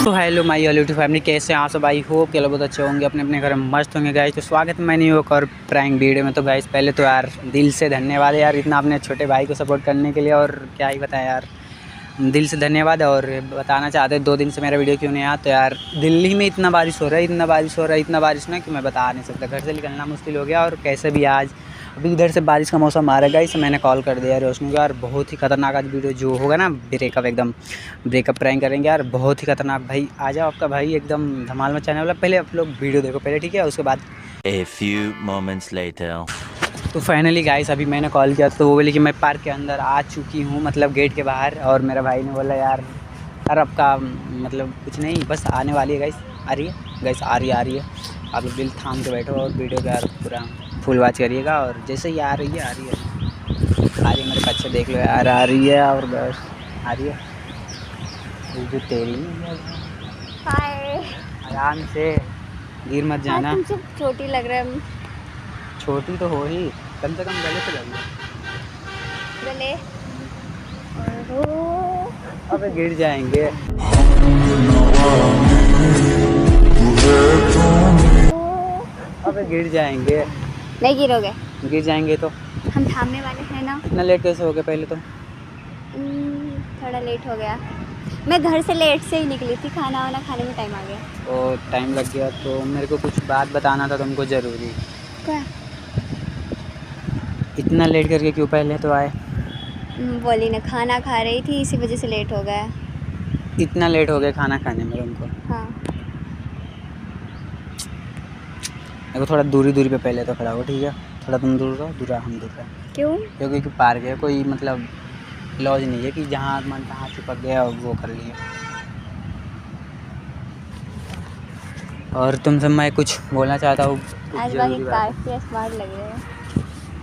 तो hello my YouTube family, कैसे हैं आप सब? आई होप कि बहुत अच्छे होंगे, अपने अपने घर में मस्त होंगे गाइस। तो स्वागत है मैंने एक और प्रैंक वीडियो में। तो गाइस पहले तो यार दिल से धन्यवाद यार इतना अपने छोटे भाई को सपोर्ट करने के लिए, और क्या ही बताएं यार, दिल से धन्यवाद। और बताना चाहते 2 दिन से मेरा वीडियो क्यों नहीं आया, तो यार दिल्ली में इतना बारिश हो रहा है, इतना बारिश ना कि मैं बता नहीं सकता। घर से निकलना मुश्किल हो गया, और कैसे भी आज अभी इधर से बारिश का मौसम आ रहा है गाइस। मैंने कॉल कर दिया रोशनी को यार, बहुत ही खतरनाक आज वीडियो जो होगा ना, ब्रेकअप एकदम ब्रेकअप प्रैंक करेंगे यार, बहुत ही खतरनाक। भाई आ जाओ, आपका भाई एकदम धमाल मचाने वाला। पहले आप लोग वीडियो देखो पहले, ठीक है, उसके बाद। A few moments later. तो फाइनली गाइस अभी मैंने कॉल किया तो वो बोली कि मैं पार्क के अंदर आ चुकी हूँ, मतलब गेट के बाहर। और मेरा भाई ने बोला यार आपका मतलब कुछ नहीं, बस आने वाली है गाइस, आ रही है गाइस, आ रही है। आप लोग दिल थाम के बैठो और वीडियो का यार पूरा फुल वॉच करिएगा। और जैसे ही आ रही है मेरे बच्चे देख लो यार, आ रही है और बस आ रही है। जो तेरी हाय, आराम से, गिर मत जाना। तुम सब छोटी लग रहा है। छोटी तो हो ही, कम से कम गले से लग गले अबे गिर जाएंगे। अबे गिर जाएंगे। नहीं गिरोगे, गिर जाएंगे तो हम थामने वाले हैं ना। इतना लेट कैसे हो गया? पहले तो थोड़ा लेट हो गया, मैं घर से लेट से ही निकली थी, खाना वाना खाने में टाइम आ गया। तो टाइम लग गया, तो मेरे को कुछ बात बताना था तुमको ज़रूरी। क्या? इतना लेट करके क्यों पहले तो आए? बोली ना, खाना खा रही थी, इसी वजह से लेट हो गया। इतना लेट हो गया खाना खाने में तुमको? हाँ, मेरे को थोड़ा दूरी पे पहले तो खड़ा हो, ठीक है? थोड़ा तुम दूर रहो, दूर हम दूर रहे। क्यों? क्योंकि पार्क है, कोई मतलब लॉज नहीं है कि जहाँ मन तहाँ चिपक गया और वो कर लिया। और तुमसे मैं कुछ बोलना चाहता हूँ। आज बाकी काफी स्मार्ट लग रहे हैं।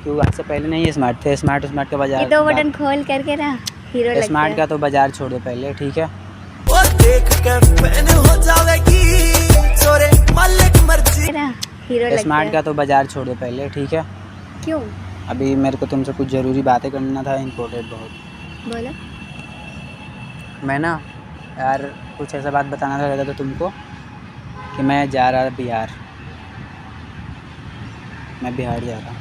क्यों? आपसे पहले नहीं स्मार्ट थे? स्मार्ट के बाजार, ये 2 बटन खोल करके ना हीरो लगते हैं। स्मार्ट का तो बाजार छोड़ दो पहले, ठीक है? वो देख के फैन हो जावेगी, सोरे मालिक मर्जी। हीरो लगते स्मार्ट हैं। का तो बाजार छोड़ दो पहले, ठीक है? क्यों? अभी मेरे को तुमसे कुछ ज़रूरी बातें करना था, इम्पोर्टेंट बहुत। बोलो। मैं ना यार कुछ ऐसा बात बताना था तुमको कि मैं जा रहा बिहार। मैं बिहार जा रहा हूँ।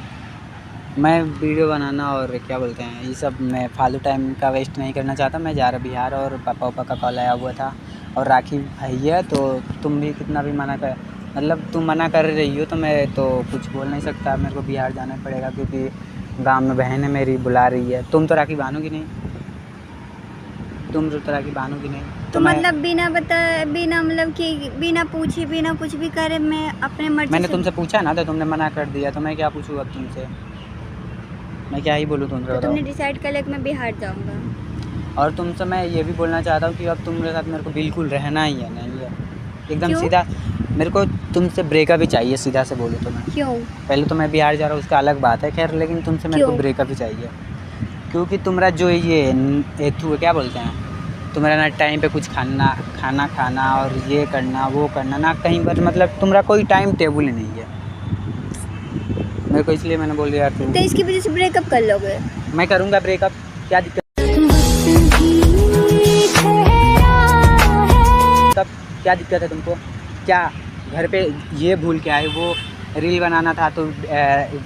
मैं वीडियो बनाना और क्या बोलते हैं ये सब, मैं फालतू टाइम का वेस्ट नहीं करना चाहता। मैं जा रहा बिहार, और पापा का कॉल आया हुआ था, और राखी भाई है, तो तुम भी कितना भी मना कर, मतलब तुम मना कर रही हो तो मैं तो कुछ बोल नहीं सकता। मेरे को बिहार जाना पड़ेगा क्योंकि गांव में बहन है मेरी बुला रही है। तुम तो राखी बांधोगी नहीं, तो मतलब बिना बताए, बिना मतलब कि बिना पूछे, बिना कुछ भी करे, मैं अपने मर्जी मैंने से। तुमसे पूछा ना, तो तुमने मना कर दिया, तो मैं क्या पूछूँ अब तुमसे? मैं क्या ही बोलूँ तुमसे? तो तुमने डिसाइड कर लिया कि मैं बिहार जाऊंगा। और तुमसे मैं ये भी बोलना चाहता हूँ कि अब तुम्हारे साथ मेरे को बिल्कुल रहना ही है, नहीं है एकदम क्यों? सीधा। मेरे को तुमसे ब्रेकअप ही चाहिए, सीधा से बोलूँ तो मैं। क्यों? पहले तो मैं बिहार जा रहा हूँ, उसका अलग बात है खैर, लेकिन तुमसे मेरे को क्यों? ब्रेकअप ही चाहिए। क्योंकि तुम्हारा जो ये एथू क्या बोलते हैं, तुम्हारा ना टाइम पे कुछ खाना और ये करना वो करना ना, कहीं पर मतलब तुम्हारा कोई टाइम टेबल ही नहीं है मेरे को, इसलिए मैंने बोल दिया यार तो इसकी वजह से ब्रेकअप कर लोगे? मैं करूँगा ब्रेकअप, क्या दिक्कत? तब क्या दिक्कत है तुमको? क्या घर पे ये भूल के आए, वो रील बनाना था तो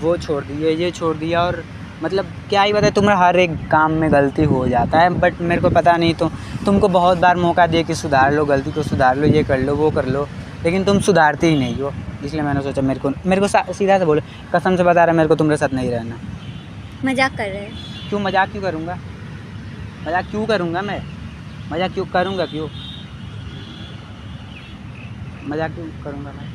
वो छोड़ दिए, ये छोड़ दिया, और मतलब क्या ही बताए, तुम्हारा हर एक काम में गलती हो जाता है। बट मेरे को पता नहीं, तो तुमको बहुत बार मौका दिए कि सुधार लो, गलती को सुधार लो, ये कर लो वो कर लो, लेकिन तुम सुधारते ही नहीं हो। इसलिए मैंने सोचा मेरे को सीधा से बोलो, कसम से बता रहा मेरे को तुम्हारे साथ नहीं रहना। मजाक कर रहे हैं? क्यों मजाक क्यों करूँगा? मजाक क्यों करूँगा मैं? मजाक क्यों करूँगा? क्यों मजाक क्यों करूँगा मैं?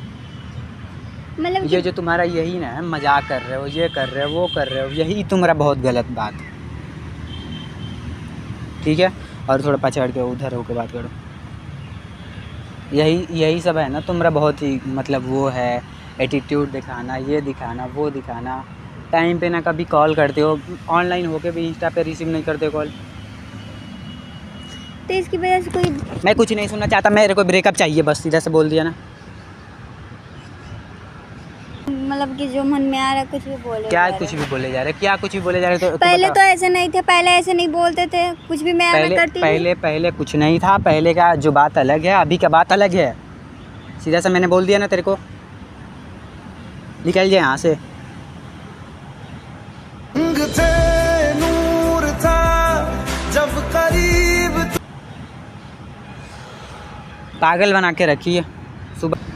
मतलब ये जो तुम्हारा यही ना है, मजाक कर रहे हो, ये कर रहे हो, वो कर रहे हो, यही तुम्हारा बहुत गलत बात है, ठीक है? और थोड़ा पछाड़ के उधर होकर बात करो। यही सब है ना तुम्हारा, बहुत ही मतलब वो है, एटीट्यूड दिखाना, ये दिखाना, वो दिखाना। टाइम पे ना कभी कॉल करते हो, ऑनलाइन होके भी इंस्टा पे रिसीव नहीं करते कॉल। तो इसकी वजह से कोई, मैं कुछ नहीं सुनना चाहता, मेरे को ब्रेकअप चाहिए, बस सीधा से बोल दिया ना। मतलब मतलब कि जो मन में आ रहा है कुछ भी बोले क्या जा रहे कुछ भी बोले जा रहे, क्या कुछ भी बोले जा रहे? तो पहले बता। तो ऐसे नहीं थे, पहले ऐसे नहीं बोलते थे, कुछ भी मैं पहले करती थी। पहले कुछ नहीं था, पहले का जो बात अलग है, अभी का बात अलग है। सीधा सा मैंने बोल दिया ना तेरे को, निकल जाए यहाँ से। रंग थे, नूर था जब करीब पागल बना के रखी है। सुबह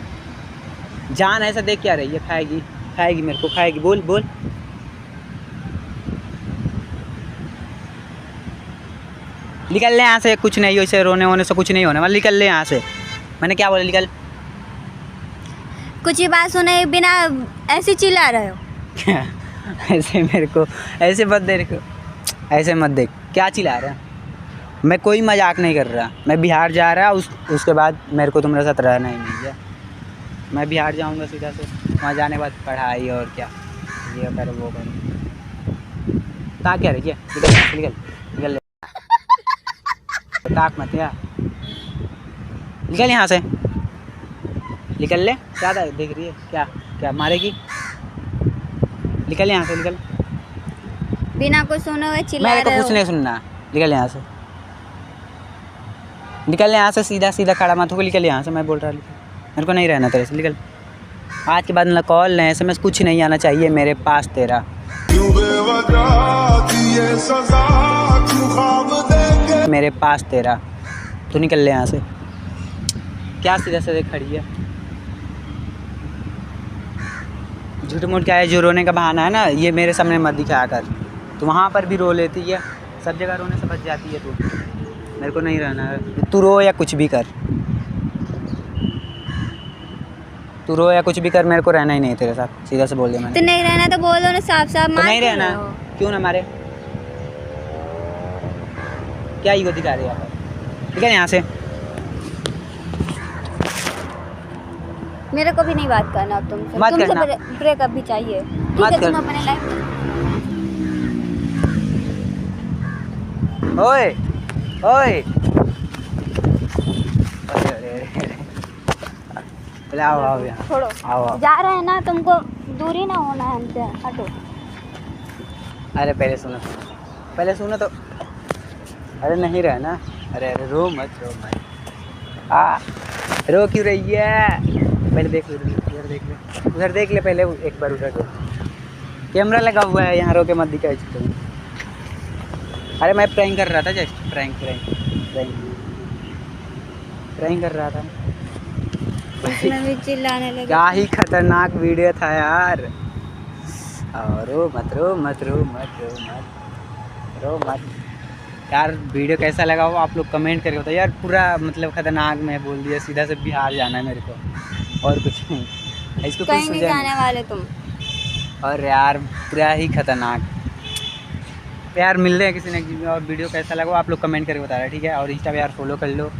जान ऐसा देख क्या रही है, खाएगी खाएगी मेरे को, खाएगी। बोल बोल। निकल ले यहाँ से, कुछ नहीं, वैसे रोने वोने से कुछ नहीं होने वाला, निकल ले यहाँ से। मैंने क्या बोला, निकल। कुछ ही बात सुने बिना ऐसे चिल्ला रहे हो। ऐसे मेरे को ऐसे मत देख, ऐसे मत देख, क्या चिल्ला रहा है? मैं कोई मजाक नहीं कर रहा। मैं बिहार जा रहा, उसके बाद मेरे को तुम्हारे साथ रहना ही नहीं है। मैं बिहार जाऊंगा सीधा से, वहाँ जाने के बाद पढ़ाई और क्या, ये कर वो कर। ताक क्या रही है, निकल यहाँ से, निकल निकल ताक मत यार, निकल यहाँ से, निकल ले। क्या देख रही है, क्या क्या मारेगी? निकल यहाँ से, निकल। बिना कुछ सुने हुए चिल्ला मेरे को रहे कुछ हो। नहीं सुनना, निकल यहाँ से, निकल यहाँ से, सीधा सीधा खड़ा मत हो, निकल यहाँ से। मैं बोल रहा हूँ मेरे को नहीं रहना तेरे से, निकल। आज के बाद ना कॉल ना SMS कुछ नहीं आना चाहिए मेरे पास तेरा। मेरे पास तेरा, तू निकल ले यहाँ से। क्या सीधा सीधे खड़ी है, झूठ मूठ क्या है, जो रोने का बहाना है ना, ये मेरे सामने मत दिखाया कर। तू वहाँ पर भी रो लेती है, सब जगह रोने से बच जाती है तू। मेरे को नहीं रहना है, तू रो या कुछ भी कर, तू रो या कुछ भी कर, मेरे को रहना ही नहीं तेरे साथ। सीधा से बोल दिया मैंने। तो नहीं रहना तो बोलो ना, साफ साफ। तो नहीं रहना, क्यों ना मारे? क्या ईगो दिखा रही है आप? ठीक है यहाँ से। मेरे को भी नहीं बात करना अब तुमसे। मत तुमसे करना। ब्रेकअप भी चाहिए। ठीक मत है, कर। तुम अपने लाइफ में। ओए ओए, अरे आओ आओ यहाँ, छोड़ो, आओ आओ। जा रहे हैं ना, तुमको दूरी ना होना है हमसे, हटो। अरे पहले सुनो, पहले सुनो तो। अरे नहीं रहना, अरे अरे रो मत, रो मत। रो क्यों रही है? पहले देख ले, उधर देख ले, उधर देख ले पहले एक बार, उधर देख। कैमरा लगा हुआ है यहाँ, रो के मत दिखाई चित्र। अरे मैं प्रैंक कर रहा था, जस्ट प्रैंक कर रहा था। उसमें भी चिल्लाने लगे। क्या ही खतरनाक वीडियो था यार। और रो मत, रो मत, रो मत, रो मत, रो मत यार। वीडियो कैसा लगा हो आप लोग कमेंट करके बताओ यार। पूरा मतलब खतरनाक मैं बोल दिया, सीधा से बिहार जाना है मेरे को, और कुछ नहीं। इसको कहीं नहीं जाने वाले तुम। और यार पूरा ही खतरनाक यार। मिल रहे हैं किसी ने, और वीडियो कैसा लगा आप लोग कमेंट करके बता रहे, ठीक है? और इंस्टा पे यार फॉलो कर लो।